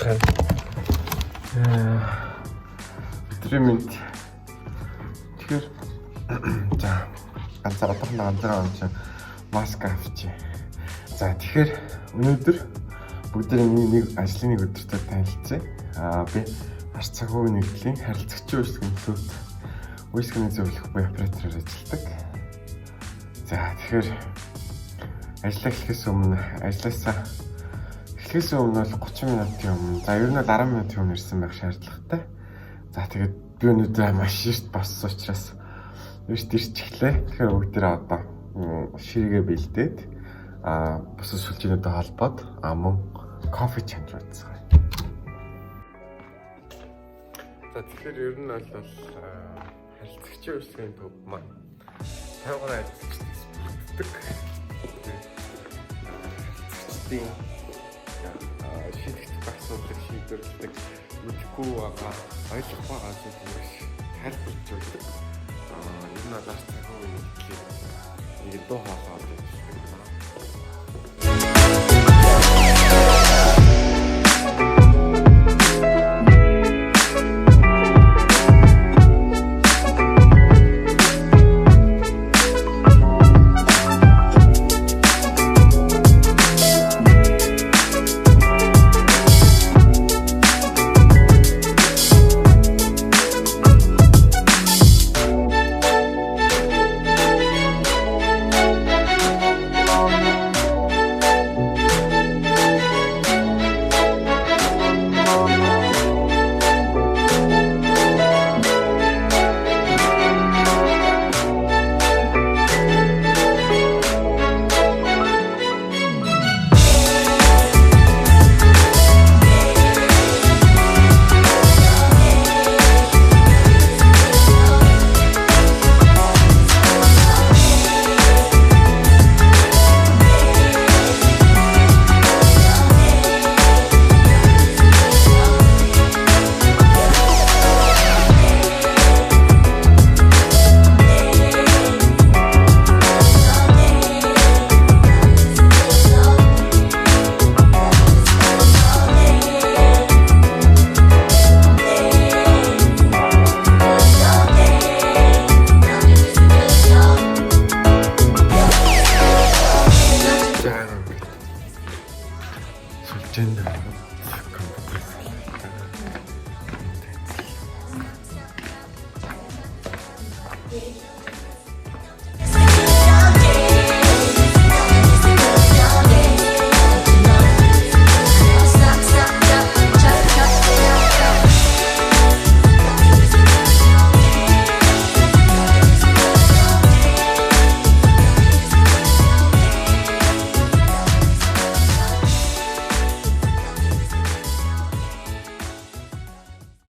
ажиллагаа. Триминт. Тэгэхээр за ганцаар чинь маск авчи. За тэгэхээр өнөөдөр бүгдээ нэг ажлын нэг өдөртөө танилцъя. Би арц санхүүгийн нэгдлийн харилцагчийн үйлчлэгийн зөвлөх буй оператороор ажилладаг. За тэгэхээр ажиллаа эхлэхээс өмнө бол 30 минутын өмнө. За ер нь 10 минутын өмнө ирсэн байх шаардлагатай. За тэгээд би өнөөдөр маш ширт болсон учраас ирч эхлэе. Тэгэхээр бүгдээ одоо ширгээ бэлдээд бус сүлжээнүүдэд холбоод мөн кофе чанд рууцгаа. За тэгэхээр ер нь бол харилцагчийн үйлчлэгийн төв маань тайван ажиллагчдаас бүрддэг. Харилцагчдын шийдэх асуудлыг шийдвэрлэдэг мэдхгүй байгаа ойлгох байгаа зүйлс тайлбарж өгдөг. Энэ бол арц санхүүгийн нэгдлийн нэг дуу хоолой гэж